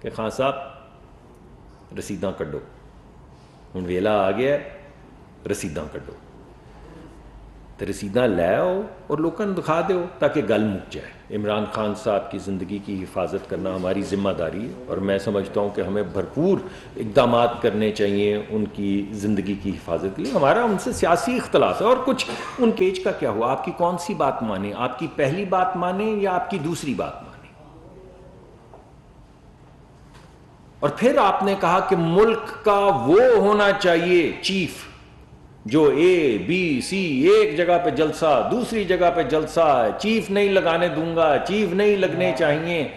کہ خان صاحب رسیداں کڈو، ہوں ویلا آ گیا رسیداں کڈو، تو رسیداں لے آؤ اور لوگوں نے دکھا دو تاکہ گل مک جائے۔ عمران خان صاحب کی زندگی کی حفاظت کرنا ہماری ذمہ داری ہے، اور میں سمجھتا ہوں کہ ہمیں بھرپور اقدامات کرنے چاہیے ان کی زندگی کی حفاظت کے لیے۔ ہمارا ان سے سیاسی اختلاف ہے، اور کچھ ان پیج کا کیا ہوا، آپ کی کون سی بات مانیں، آپ کی پہلی بات مانیں یا آپ کی دوسری بات مانیں؟ اور پھر آپ نے کہا کہ ملک کا وہ ہونا چاہیے چیف جو اے بی سی، ایک جگہ پہ جلسہ دوسری جگہ پہ جلسہ، چیف نہیں لگانے دوں گا، چیف نہیں لگنے چاہیے،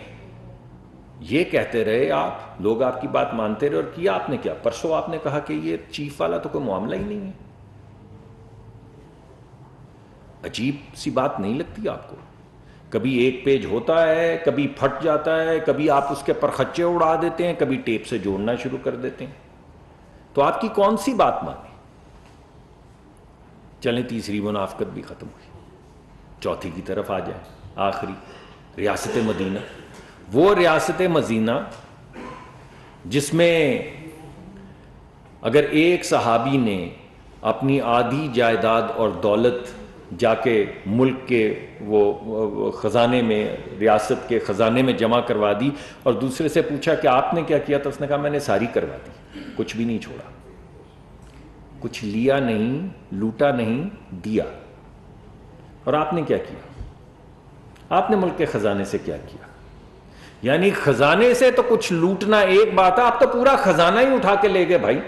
یہ کہتے رہے آپ، لوگ آپ کی بات مانتے رہے، اور کیا آپ نے کیا؟ پرسوں آپ نے کہا کہ یہ چیف والا تو کوئی معاملہ ہی نہیں ہے۔ عجیب سی بات نہیں لگتی آپ کو؟ کبھی ایک پیج ہوتا ہے، کبھی پھٹ جاتا ہے، کبھی آپ اس کے پرخچے اڑا دیتے ہیں، کبھی ٹیپ سے جوڑنا شروع کر دیتے ہیں، تو آپ کی کون سی بات مانیں؟ چلیں تیسری منافقت بھی ختم ہوئی، چوتھی کی طرف آ جائیں، آخری ریاست مدینہ۔ وہ ریاست مدینہ جس میں اگر ایک صحابی نے اپنی آدھی جائیداد اور دولت جا کے ملک کے وہ خزانے میں، ریاست کے خزانے میں جمع کروا دی، اور دوسرے سے پوچھا کہ آپ نے کیا کیا، تو اس نے کہا میں نے ساری کروا دی، کچھ بھی نہیں چھوڑا، کچھ لیا نہیں، لوٹا نہیں، دیا۔ اور آپ نے کیا کیا؟ آپ نے ملک کے خزانے سے کیا کیا؟ یعنی خزانے سے تو کچھ لوٹنا ایک بات ہے، آپ تو پورا خزانہ ہی اٹھا کے لے گئے بھائی۔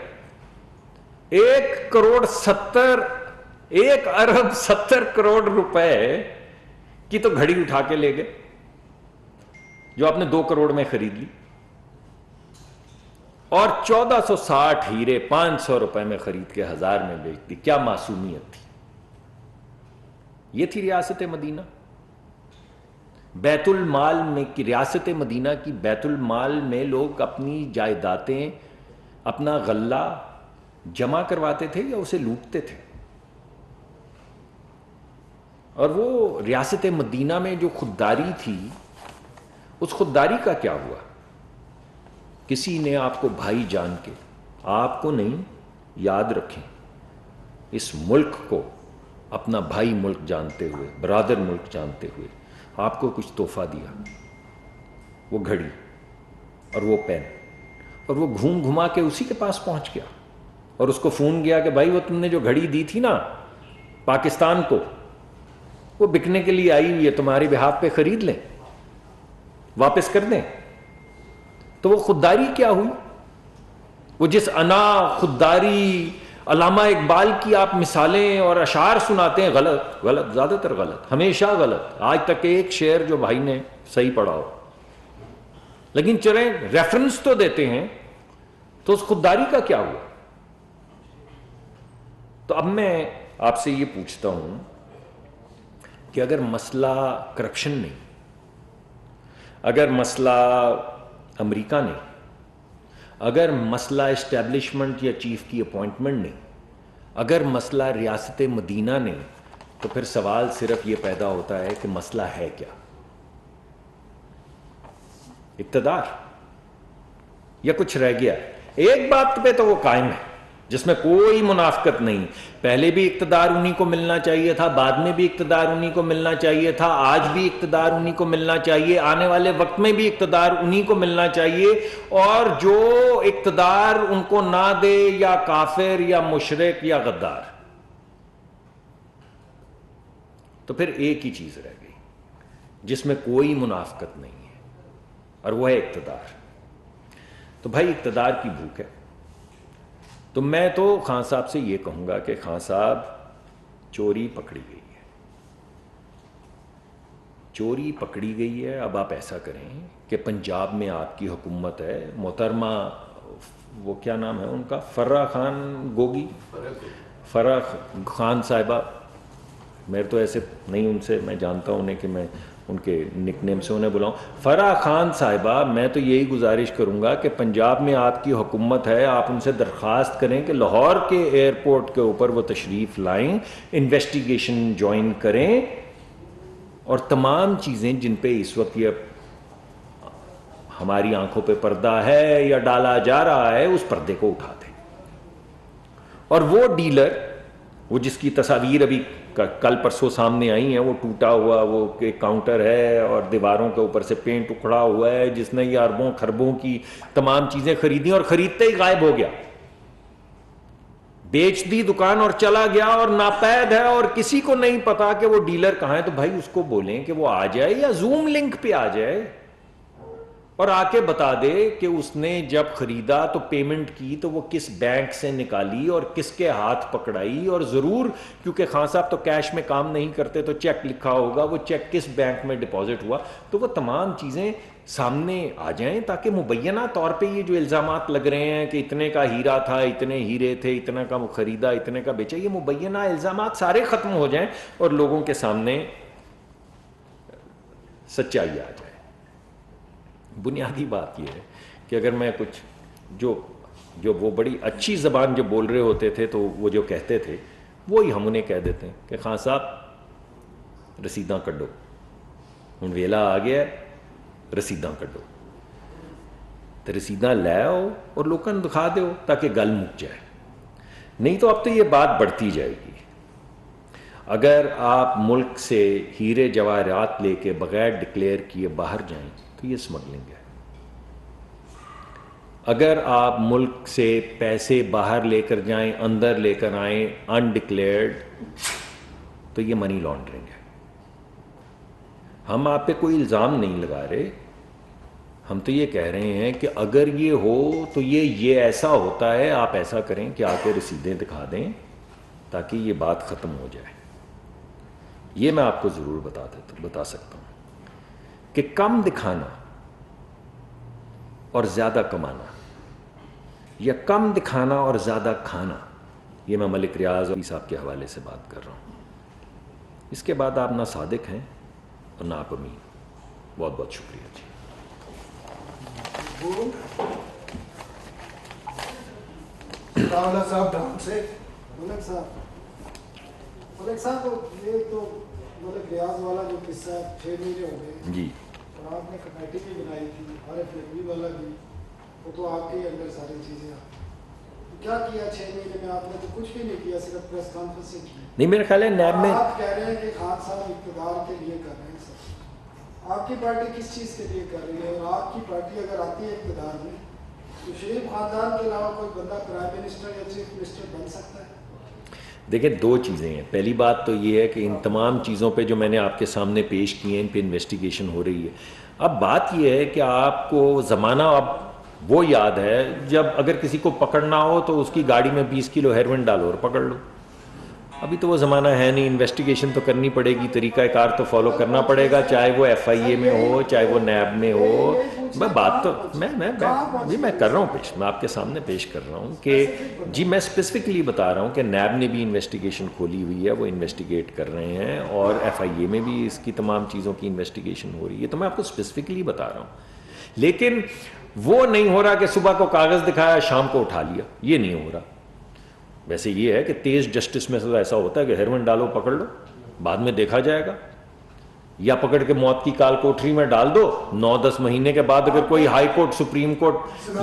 1,70,70,000,000,000 روپے کی تو گھڑی اٹھا کے لے گئے جو آپ نے 2 کروڑ میں خرید لی، اور 1460 ہیرے 500 روپے میں خرید کے 1000 میں بیچ دی۔ کیا معصومیت تھی؟ یہ تھی ریاست مدینہ۔ بیت المال میں کی ریاست مدینہ کی بیت المال میں لوگ اپنی جائیدادیں، اپنا غلہ جمع کرواتے تھے یا اسے لوٹتے تھے؟ اور وہ ریاست مدینہ میں جو خودداری تھی، اس خودداری کا کیا ہوا؟ کسی نے آپ کو بھائی جان کے، آپ کو نہیں، یاد رکھیں، اس ملک کو اپنا بھائی ملک جانتے ہوئے، برادر ملک جانتے ہوئے آپ کو کچھ تحفہ دیا، وہ گھڑی اور وہ پین، اور وہ گھوم گھما کے اسی کے پاس پہنچ گیا، اور اس کو فون گیا کہ بھائی وہ تم نے جو گھڑی دی تھی نا پاکستان کو، وہ بکنے کے لیے آئی ہوئی ہے، تمہارے بہاف پہ خرید لیں، واپس کر دیں۔ تو وہ خودداری کیا ہوئی؟ وہ جس انا خودداری، علامہ اقبال کی آپ مثالیں اور اشعار سناتے ہیں، غلط غلط، زیادہ تر غلط، ہمیشہ غلط، آج تک ایک شعر جو بھائی نے صحیح پڑھا ہو، لیکن چلیں ریفرنس تو دیتے ہیں، تو اس خودداری کا کیا ہوا؟ تو اب میں آپ سے یہ پوچھتا ہوں کہ اگر مسئلہ کرپشن نہیں، اگر مسئلہ امریکہ نہیں، اگر مسئلہ اسٹیبلشمنٹ یا چیف کی اپوائنٹمنٹ نہیں، اگر مسئلہ ریاست مدینہ نہیں، تو پھر سوال صرف یہ پیدا ہوتا ہے کہ مسئلہ ہے کیا؟ اقتدار یا کچھ رہ گیا ہے؟ ایک بات پہ تو وہ قائم ہے جس میں کوئی منافقت نہیں، پہلے بھی اقتدار انہی کو ملنا چاہیے تھا، بعد میں بھی اقتدار انہی کو ملنا چاہیے تھا، آج بھی اقتدار انہی کو ملنا چاہیے، آنے والے وقت میں بھی اقتدار انہی کو ملنا چاہیے، اور جو اقتدار ان کو نہ دے یا کافر یا مشرک یا غدار۔ تو پھر ایک ہی چیز رہ گئی جس میں کوئی منافقت نہیں ہے، اور وہ ہے اقتدار۔ تو بھائی اقتدار کی بھوک ہے، تو میں تو خان صاحب سے یہ کہوں گا کہ خان صاحب چوری پکڑی گئی ہے، چوری پکڑی گئی ہے۔ اب آپ ایسا کریں کہ پنجاب میں آپ کی حکومت ہے، محترمہ وہ کیا نام ہے ان کا، فرح خان گوگی، فرح خان صاحبہ، میرے تو ایسے نہیں ان سے، میں جانتا ہوں انہیں کہ میں ان کے نک نیم سے انہیں بلاؤں، فرح خان صاحبہ، میں تو یہی گزارش کروں گا کہ پنجاب میں آپ کی حکومت ہے، آپ ان سے درخواست کریں کہ لاہور کے ایئرپورٹ کے اوپر وہ تشریف لائیں، انویسٹیگیشن جوائن کریں، اور تمام چیزیں جن پہ اس وقت یہ ہماری آنکھوں پہ پردہ ہے یا ڈالا جا رہا ہے اس پردے کو اٹھا دیں. اور وہ ڈیلر، وہ جس کی تصاویر ابھی کل پرسوں سامنے آئی ہیں، وہ ٹوٹا ہوا وہ کاؤنٹر ہے اور دیواروں کے اوپر سے پینٹ اکھڑا ہوا ہے، جس نے یہ اربوں خربوں کی تمام چیزیں خریدی اور خریدتے ہی غائب ہو گیا، بیچ دی دکان اور چلا گیا اور ناپید ہے اور کسی کو نہیں پتا کہ وہ ڈیلر کہاں ہے. تو بھائی اس کو بولیں کہ وہ آ جائے یا زوم لنک پہ آ جائے اور آ کے بتا دے کہ اس نے جب خریدا تو پیمنٹ کی تو وہ کس بینک سے نکالی اور کس کے ہاتھ پکڑائی، اور ضرور کیونکہ خان صاحب تو کیش میں کام نہیں کرتے تو چیک لکھا ہوگا، وہ چیک کس بینک میں ڈپازٹ ہوا. تو وہ تمام چیزیں سامنے آ جائیں تاکہ مبینہ طور پہ یہ جو الزامات لگ رہے ہیں کہ اتنے کا ہیرا تھا، اتنے ہیرے تھے، اتنا کا خریدا، اتنے کا بیچا، یہ مبینہ الزامات سارے ختم ہو جائیں اور لوگوں کے سامنے سچائی آ جائے. بنیادی بات یہ ہے کہ اگر میں کچھ جو وہ بڑی اچھی زبان جو بول رہے ہوتے تھے تو وہ جو کہتے تھے وہی ہم انہیں کہہ دیتے ہیں کہ خان صاحب رسیداں کڈو، ہن ویلا آ گیا رسیداں کڈو، تو رسیداں لے آؤ اور لوگوں نے دکھا دو تاکہ گل مک جائے. نہیں تو اب تو یہ بات بڑھتی جائے گی. اگر آپ ملک سے ہیرے جواہرات لے کے بغیر ڈکلیئر کیے باہر جائیں تو یہ اسمگلنگ ہے. اگر آپ ملک سے پیسے باہر لے کر جائیں، اندر لے کر آئیں انڈکلیئرڈ، تو یہ منی لانڈرنگ ہے. ہم آپ پہ کوئی الزام نہیں لگا رہے، ہم تو یہ کہہ رہے ہیں کہ اگر یہ ہو تو یہ ایسا ہوتا ہے، آپ ایسا کریں کہ آ کے رسیدیں دکھا دیں تاکہ یہ بات ختم ہو جائے. یہ میں آپ کو ضرور بتا سکتا ہوں کہ کم دکھانا اور زیادہ کمانا یا کم دکھانا اور زیادہ کھانا، یہ میں ملک ریاض اور صاحب کے حوالے سے بات کر رہا ہوں. اس کے بعد آپ نہ صادق ہیں اور نہ آپ امین. بہت بہت شکریہ جی. صاحب ڈھانگ سے ملک صاحب یہ تو ملک ریاض والا جو قصہ 6 مہینے ہو گئے جی، اور آپ نے کمیٹی بھی بنائی تھی، عارف نقوی والا بھی، وہ تو آپ کے اندر ساری چیزیں کیا کیا 6 مہینے میں؟ آپ نے تو کچھ بھی نہیں کیا، صرف پریس کانفرنس سے کی. نہیں میرا خیال ہے نیب میں آپ کہہ رہے ہیں کہ خان صاحب اقتدار کے لیے کر رہے ہیں. سر آپ کی پارٹی کس چیز کے لیے کر رہی ہے؟ اور آپ کی پارٹی اگر آتی ہے اقتدار میں تو شریف خاندان کے علاوہ کوئی بندہ پرائم منسٹر یا چیف منسٹر بن سکتا ہے؟ دیکھیں 2 چیزیں ہیں. پہلی بات تو یہ ہے کہ ان تمام چیزوں پہ جو میں نے آپ کے سامنے پیش کی ہیں ان پہ انویسٹیگیشن ہو رہی ہے. اب بات یہ ہے کہ آپ کو زمانہ اب وہ یاد ہے جب اگر کسی کو پکڑنا ہو تو اس کی گاڑی میں 20 کلو ہیروئن ڈالو اور پکڑ لو. ابھی تو وہ زمانہ ہے نہیں. انویسٹیگیشن تو کرنی پڑے گی، طریقہ کار تو فالو کرنا پڑے گا، چاہے وہ ایف آئی اے میں ہو چاہے وہ نیب میں ہو. میں بات تو میں کر رہا ہوں پیش، میں آپ کے سامنے پیش کر رہا ہوں کہ جی میں اسپیسیفکلی بتا رہا ہوں کہ نیب نے بھی انویسٹیگیشن کھولی ہوئی ہے، وہ انویسٹیگیٹ کر رہے ہیں، اور ایف آئی اے میں بھی اس کی تمام چیزوں کی انویسٹیگیشن ہو رہی ہے. تو میں آپ کو اسپیسیفکلی بتا رہا ہوں، لیکن وہ نہیں ہو رہا کہ صبح کو کاغذ دکھایا شام کو اٹھا لیا، یہ نہیں ہو رہا. ویسے یہ ہے کہ تیز جسٹس میں ایسا ہوتا ہے کہ ہیروئن ڈالو پکڑ لو، بعد میں دیکھا جائے گا، یا پکڑ کے موت کی کال کوٹری میں ڈال دو. 9-10 مہینے کے بعد اگر کوئی ہائی کورٹ سپریم کورٹ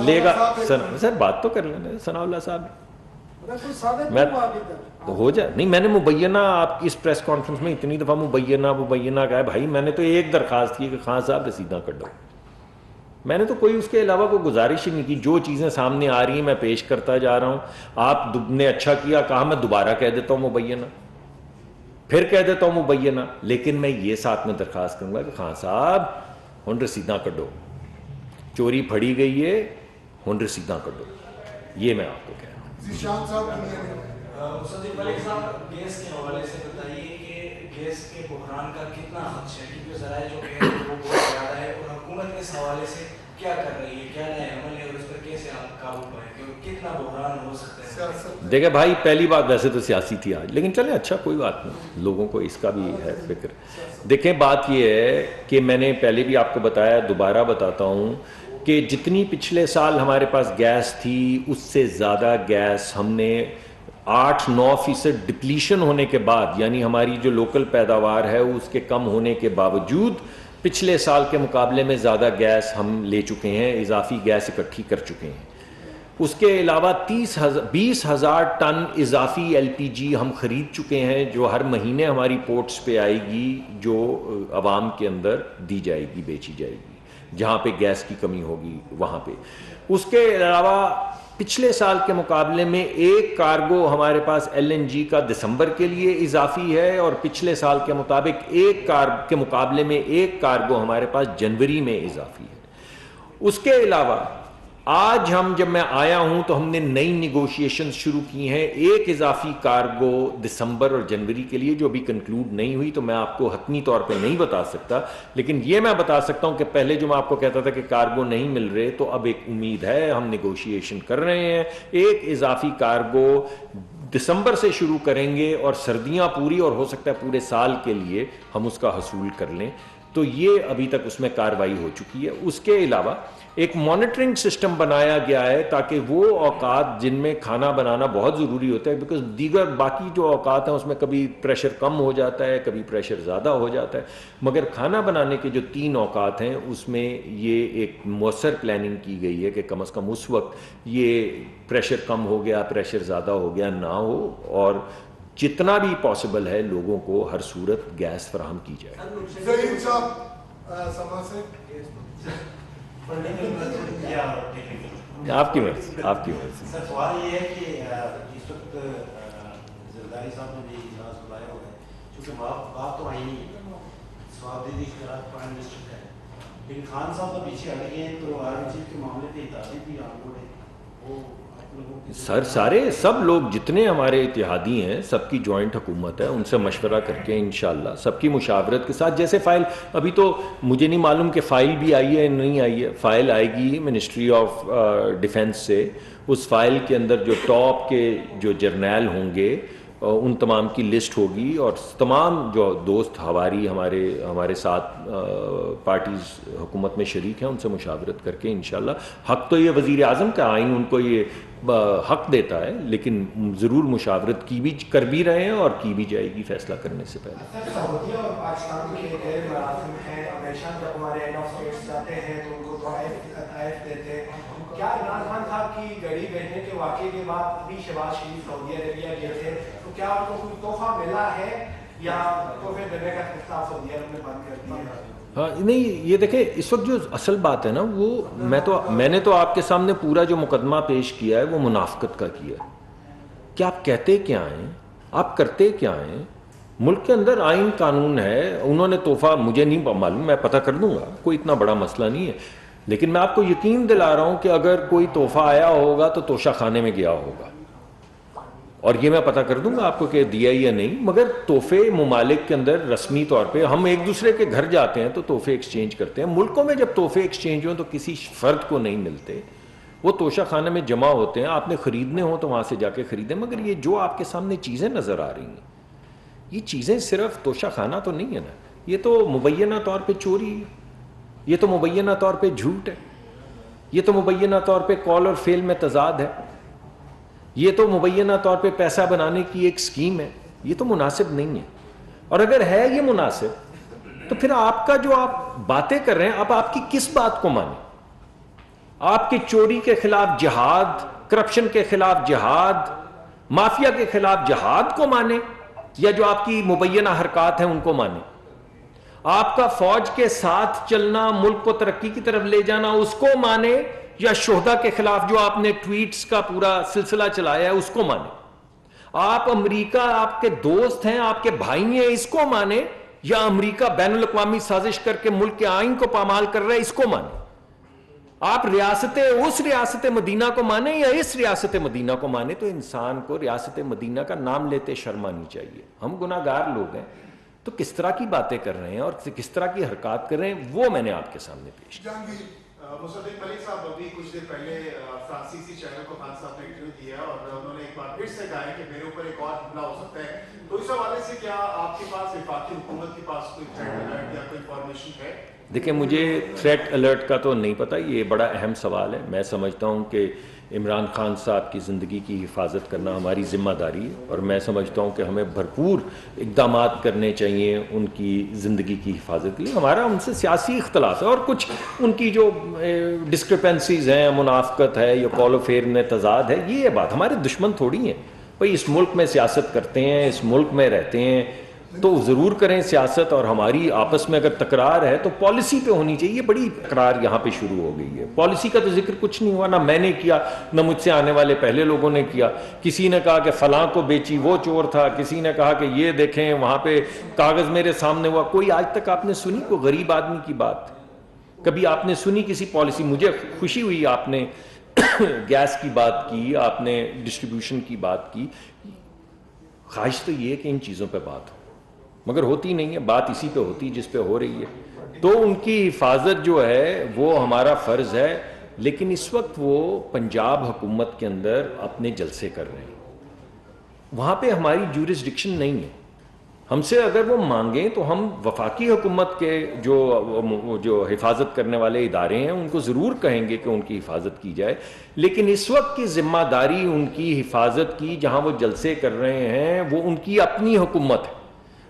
لے گا، سر بات تو کر لینا ثناء اللہ صاحب، میں تو ہو جائے. نہیں میں نے مبینہ آپ کی اس پریس کانفرنس میں اتنی دفعہ مبینہ کہا ہے. بھائی میں نے تو ایک درخواست کی کہ خان صاحب رسیداں کر دو. میں نے تو کوئی اس کے علاوہ کوئی گزارش ہی نہیں کی. جو چیزیں سامنے آ رہی ہیں میں پیش کرتا جا رہا ہوں. آپ نے اچھا کیا کہا، میں دوبارہ کہہ دیتا ہوں مبینہ، پھر کہہ دیتا ہوں مبینہ. لیکن میں یہ ساتھ میں درخواست کروں گا کہ خان صاحب ہن رسیداں کڈو، چوری پھڑی گئی ہے، ہن رسیداں کڈو. یہ میں آپ کو کہہ رہا ہوں. صدیق ملک صاحب گیس کے حوالے سے بتائیے کہ گیس کے بحران کا کتنا خدشہ ہے، کیونکہ ذرائع جو کہہ رہے ہیں وہ بہت زیادہ ہے، اور حکومت اس حوالے سے کیا کر رہی ہے، کیا نئے عمل ہے، اور اس پر کیسے آپ قابو پائیں گے، کتنا بحران ہو سکتا ہے؟ دیکھیں بھائی پہلی بات ویسے تو سیاسی تھی آج، لیکن چلیں اچھا کوئی بات نہیں، لوگوں کو اس کا بھی ہے فکر. دیکھیں بات یہ ہے کہ میں نے پہلے بھی آپ کو بتایا، دوبارہ بتاتا ہوں کہ جتنی پچھلے سال ہمارے پاس گیس تھی اس سے زیادہ گیس ہم نے 8-9% ڈپلیشن ہونے کے بعد، یعنی ہماری جو لوکل پیداوار ہے اس کے کم ہونے کے باوجود پچھلے سال کے مقابلے میں زیادہ گیس ہم لے چکے ہیں، اضافی گیس اکٹھی کر چکے ہیں. اس کے علاوہ 20,000 ٹن اضافی ایل پی جی ہم خرید چکے ہیں، جو ہر مہینے ہماری پورٹس پہ آئے گی، جو عوام کے اندر دی جائے گی، بیچی جائے گی، جہاں پہ گیس کی کمی ہوگی وہاں پہ. اس کے علاوہ پچھلے سال کے مقابلے میں ایک کارگو ہمارے پاس ایل این جی کا دسمبر کے لیے اضافی ہے، اور پچھلے سال کے مطابق کے مقابلے میں ایک کارگو ہمارے پاس جنوری میں اضافی ہے. اس کے علاوہ آج جب میں آیا ہوں تو ہم نے نئی نیگوشیشن شروع کی ہیں، ایک اضافی کارگو دسمبر اور جنوری کے لیے جو ابھی کنکلوڈ نہیں ہوئی، تو میں آپ کو حتمی طور پہ نہیں بتا سکتا، لیکن یہ میں بتا سکتا ہوں کہ پہلے جو میں آپ کو کہتا تھا کہ کارگو نہیں مل رہے، تو اب ایک امید ہے، ہم نیگوشیشن کر رہے ہیں، ایک اضافی کارگو دسمبر سے شروع کریں گے، اور سردیاں پوری اور ہو سکتا ہے پورے سال کے لیے ہم اس کا حصول کر لیں. تو یہ ابھی تک اس میں کارروائی ہو چکی ہے. اس کے علاوہ ایک مانیٹرنگ سسٹم بنایا گیا ہے تاکہ وہ اوقات جن میں کھانا بنانا بہت ضروری ہوتا ہے، بیکاز دیگر باقی جو اوقات ہیں اس میں کبھی پریشر کم ہو جاتا ہے، کبھی پریشر زیادہ ہو جاتا ہے، مگر کھانا بنانے کے جو 3 اوقات ہیں اس میں یہ ایک مؤثر پلاننگ کی گئی ہے کہ کم از کم اس وقت یہ پریشر کم ہو گیا، پریشر زیادہ ہو گیا نہ ہو، اور جتنا بھی پاسبل ہے لوگوں کو ہر صورت گیس فراہم کی جائے. ظہیر صاحب سما سے آپ کی مرضی، آپ کی مرضی. سر سوال یہ ہے کہ اس وقت زرداری صاحب نے بھی اجلاس بلایا ہوا ہے، چونکہ بات تو آئی نہیں، سوابدیدی اختیارات پرائم منسٹر کا ہے، لیکن خان صاحب تو پیچھے ہٹ گئے ہیں، تو آرمی چیف کے معاملے پہ اتحادی بھی آن بورڈ ہے. وہ سر سب لوگ جتنے ہمارے اتحادی ہیں سب کی جوائنٹ حکومت ہے، ان سے مشورہ کر کے انشاءاللہ سب کی مشاورت کے ساتھ، جیسے فائل ابھی تو مجھے نہیں معلوم کہ فائل بھی آئی ہے نہیں آئی ہے، فائل آئے گی منسٹری آف ڈیفنس سے. اس فائل کے اندر جو ٹاپ کے جو جرنیل ہوں گے ان تمام کی لسٹ ہوگی، اور تمام جو دوست ہمارے ساتھ پارٹیز حکومت میں شریک ہیں ان سے مشاورت کر کے انشاءاللہ. حق تو یہ وزیر اعظم کا آئین ان کو یہ حق دیتا ہے، لیکن ضرور مشاورت کی بھی کر بھی رہے ہیں اور کی بھی جائے گی فیصلہ کرنے سے پہلے. سعودیہ اور پاکستان کے غیر مراسم ہیں، ہمیشہ جب ہمارے ہیڈ آف اسٹیٹس جاتے ہیں تو ان کو تحائف دیتے ہیں. کیا عمران خان صاحب کی گھڑی بھیجنے کے واقعے کے بعد ابھی شہباز شریف سعودی عربیہ گئے تھے، تو کیا آپ کو کوئی تحفہ ملا ہے یا تحفے دینے کا سلسلہ سعودی عرب میں بند کر دیا؟ ہاں نہیں، یہ دیکھیں اس وقت جو اصل بات ہے نا، وہ میں نے تو آپ کے سامنے پورا جو مقدمہ پیش کیا ہے وہ منافقت کا کیا ہے کہ آپ کہتے کیا ہیں، آپ کرتے کیا ہیں. ملک کے اندر آئین قانون ہے، انہوں نے تحفہ مجھے نہیں معلوم، میں پتہ کر دوں گا، کوئی اتنا بڑا مسئلہ نہیں ہے، لیکن میں آپ کو یقین دلا رہا ہوں کہ اگر کوئی تحفہ آیا ہوگا تو توشہ خانے میں گیا ہوگا، اور یہ میں پتہ کر دوں گا آپ کو کہ دیا یا نہیں. مگر تحفے ممالک کے اندر رسمی طور پہ ہم ایک دوسرے کے گھر جاتے ہیں تو تحفے ایکسچینج کرتے ہیں. ملکوں میں جب تحفے ایکسچینج ہوں تو کسی فرد کو نہیں ملتے، وہ توشہ خانے میں جمع ہوتے ہیں. آپ نے خریدنے ہوں تو وہاں سے جا کے خریدیں. مگر یہ جو آپ کے سامنے چیزیں نظر آ رہی ہیں، یہ چیزیں صرف توشہ خانہ تو نہیں ہے نا، یہ تو مبینہ طور پہ چوری ہے، یہ تو مبینہ طور پہ جھوٹ ہے، یہ تو مبینہ طور پہ قول اور فعل میں تضاد ہے، یہ تو مبینہ طور پہ پیسہ بنانے کی ایک سکیم ہے. یہ تو مناسب نہیں ہے. اور اگر ہے یہ مناسب تو پھر آپ کا جو آپ باتیں کر رہے ہیں، اب آپ کی کس بات کو مانیں؟ آپ کی چوری کے خلاف جہاد، کرپشن کے خلاف جہاد، مافیا کے خلاف جہاد کو مانیں، یا جو آپ کی مبینہ حرکات ہیں ان کو مانیں؟ آپ کا فوج کے ساتھ چلنا، ملک کو ترقی کی طرف لے جانا، اس کو مانے، یا شہداء کے خلاف جو آپ نے ٹویٹس کا پورا سلسلہ چلایا ہے اس کو مانے؟ آپ امریکہ آپ کے دوست ہیں، آپ کے بھائی ہیں، اس کو مانے، یا امریکہ بین الاقوامی سازش کر کے ملک کے آئین کو پامال کر رہا ہے، اس کو مانے؟ آپ اس ریاست مدینہ کو مانے یا اس ریاست مدینہ کو مانے؟ تو انسان کو ریاست مدینہ کا نام لیتے شرم آنی چاہیے. ہم گناہ گار لوگ ہیں، تو کس طرح کی باتیں کر رہے ہیں اور کس طرح کی حرکات کر رہے ہیں وہ میں نے آپ کے سامنے پیش کیا. مصدق ملک صاحب ابھی کچھ دیر پہلے فرانسیسی چینل کو خان صاحب نے انٹرویو دیا اور انہوں نے ایک بار پھر سے کہا ہے کہ میرے اوپر ایک اور حملہ ہو سکتا ہے. تو اس حوالے سے کیا آپ کے پاس وفاقی حکومت کے پاس کوئی تھریٹ الرٹ یا کوئی انفارمیشن ہے دیکھیں مجھے تھریٹ الرٹ کا تو نہیں پتہ، یہ بڑا اہم سوال ہے. میں سمجھتا ہوں کہ عمران خان صاحب کی زندگی کی حفاظت کرنا ہماری ذمہ داری ہے، اور میں سمجھتا ہوں کہ ہمیں بھرپور اقدامات کرنے چاہیے ان کی زندگی کی حفاظت کے لیے. ہمارا ان سے سیاسی اختلاف ہے، اور کچھ ان کی جو ڈسکرپنسیز ہیں، منافقت ہے یا قول و فعل میں تضاد ہے، یہ بات ہمارے دشمن تھوڑی ہیں بھائی. اس ملک میں سیاست کرتے ہیں، اس ملک میں رہتے ہیں، تو ضرور کریں سیاست، اور ہماری آپس میں اگر تکرار ہے تو پالیسی پہ ہونی چاہیے. بڑی تکرار یہاں پہ شروع ہو گئی ہے، پالیسی کا تو ذکر کچھ نہیں ہوا، نہ میں نے کیا نہ مجھ سے آنے والے پہلے لوگوں نے کیا. کسی نے کہا کہ فلاں کو بیچی وہ چور تھا، کسی نے کہا کہ یہ دیکھیں وہاں پہ کاغذ میرے سامنے ہوا. کوئی آج تک آپ نے سنی کوئی غریب آدمی کی بات؟ کبھی آپ نے سنی کسی پالیسی؟ مجھے خوشی ہوئی آپ نے گیس کی بات کی، آپ نے ڈسٹریبیوشن کی بات کی. خواہش تو یہ ہے کہ ان چیزوں پہ بات ہو، مگر ہوتی نہیں ہے. بات اسی پہ ہوتی جس پہ ہو رہی ہے. تو ان کی حفاظت جو ہے وہ ہمارا فرض ہے. لیکن اس وقت وہ پنجاب حکومت کے اندر اپنے جلسے کر رہے ہیں، وہاں پہ ہماری جورسڈکشن نہیں ہے. ہم سے اگر وہ مانگیں تو ہم وفاقی حکومت کے جو حفاظت کرنے والے ادارے ہیں ان کو ضرور کہیں گے کہ ان کی حفاظت کی جائے. لیکن اس وقت کی ذمہ داری ان کی حفاظت کی، جہاں وہ جلسے کر رہے ہیں وہ ان کی اپنی حکومت ہے،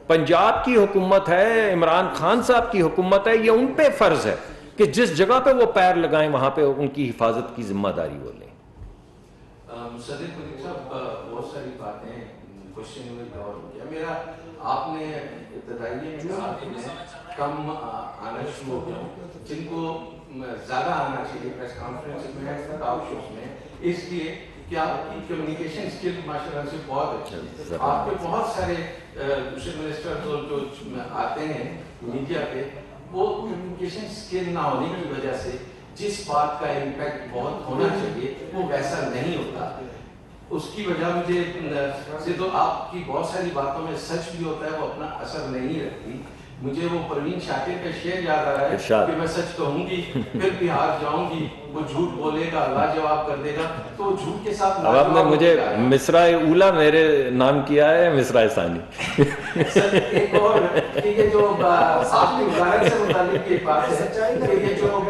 پنجاب کی حکومت ہے، عمران خان صاحب کی حکومت ہے. یہ ان پہ فرض ہے کہ جس جگہ پہ وہ پیر لگائیں وہاں پہ ان کی حفاظت کی ذمہ داری وہ لیں. صدیق ملک صاحب، بہت ساری باتیں کوشچن میں دور ہو گیا میرا. آپ نے ابتدائی میں کہا کہ میں کم آنا شروع ہو گیا، جن کو زیادہ آنا چاہیے پریس کانفرنس میں، ٹاک شوز میں، اس لیے کہ آپ کی کمیونیکیشن اسکل ماشاء اللہ سے بہت اچھا ہے. آپ کے بہت سارے دوسرے منسٹر جو آتے ہیں میڈیا پہ، وہ کمیونیکیشن اسکل نہ ہونے کی وجہ سے جس بات کا امپیکٹ بہت ہونا چاہیے وہ ویسا نہیں ہوتا. اس کی وجہ مجھے سے تو آپ کی بہت ساری باتوں میں سچ بھی ہوتا ہے، وہ اپنا اثر نہیں رکھتی. مجھے وہ پروین شاکر کا شعر یاد آ رہا ہے کہ میں سچ کہوں گی پھر بھی ہار جاؤں گی، وہ جھوٹ بولے گا اللہ جواب کر دے گا. تو جھوٹ کے ساتھ اب آپ نے مجھے مصرع اولا میرے نام کیا ہے، مصرع ثانی. ایک اور یہ جو آپ کے ادارے سے متعلق یہ بات ہے کہ یہ جو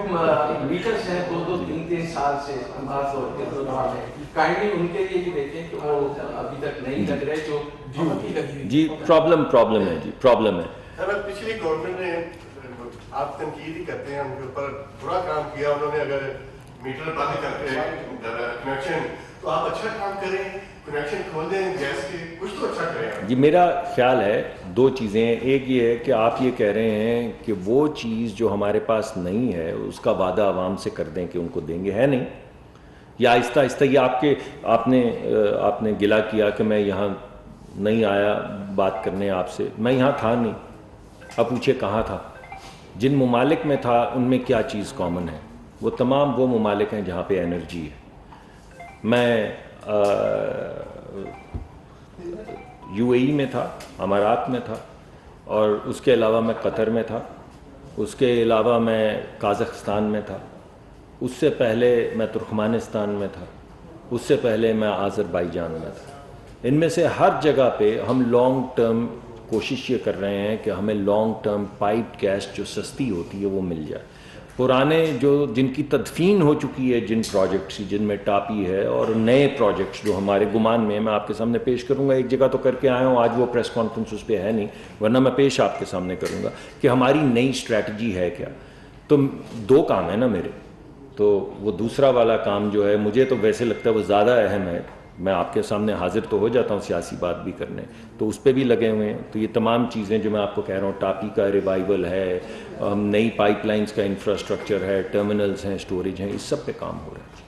میٹرز ہیں 2-3 سال سے خاص طور پہ دوران ہے، کائنڈلی ان کے لیے بھی دیکھیں کہ وہ ابھی تک نہیں لگ رہے جو ڈیوٹی لگی. جی پرابلم ہے، جی پرابلم ہے. پچھلی گورنمنٹ نے، آپ تنقید ہی کرتے ہیں ان کے اوپر، برا کام کیا انہوں نے. اگر میٹر بند کرتے کنیکشن تو آپ اچھا کام کریں، کنیکشن کھول دیں گیس کے، کچھ تو اچھا کریں. جی میرا خیال ہے دو چیزیں ہیں. ایک یہ ہے کہ آپ یہ کہہ رہے ہیں کہ وہ چیز جو ہمارے پاس نہیں ہے اس کا وعدہ عوام سے کر دیں کہ ان کو دیں گے، ہے نہیں. یا آہستہ آہستہ یہ آپ نے گلہ کیا کہ میں یہاں نہیں آیا بات کرنے آپ سے. میں یہاں تھا نہیں. اب پوچھے کہاں تھا؟ جن ممالک میں تھا ان میں کیا چیز کامن ہے؟ وہ تمام وہ ممالک ہیں جہاں پہ انرجی ہے. میں UAE میں تھا، امارات میں تھا، اور اس کے علاوہ میں قطر میں تھا، اس کے علاوہ میں قازقستان میں تھا، اس سے پہلے میں ترکمانستان میں تھا، اس سے پہلے میں آذربائیجان میں تھا. ان میں سے ہر جگہ پہ ہم لانگ ٹرم کوشش یہ کر رہے ہیں کہ ہمیں لانگ ٹرم پائپ گیس جو سستی ہوتی ہے وہ مل جائے. پرانے جن کی تدفین ہو چکی ہے، جن پروجیکٹس جن میں ٹاپی ہے، اور نئے پروجیکٹس جو ہمارے گمان میں میں آپ کے سامنے پیش کروں گا. ایک جگہ تو کر کے آیا ہوں، آج وہ پریس کانفرنس اس پہ ہے نہیں، ورنہ میں پیش آپ کے سامنے کروں گا کہ ہماری نئی اسٹریٹجی ہے کیا. تو 2 کام ہیں نا میرے. تو وہ دوسرا والا کام جو ہے مجھے تو ویسے لگتا ہے وہ زیادہ اہم ہے. میں آپ کے سامنے حاضر تو ہو جاتا ہوں سیاسی بات بھی کرنے، تو اس پہ بھی لگے ہوئے ہیں. تو یہ تمام چیزیں جو میں آپ کو کہہ رہا ہوں، ٹاپی کا ریوائول ہے، نئی پائپ لائنز کا انفراسٹرکچر ہے، ٹرمینلز ہیں، اسٹوریج ہیں، اس سب پہ کام ہو رہا ہے.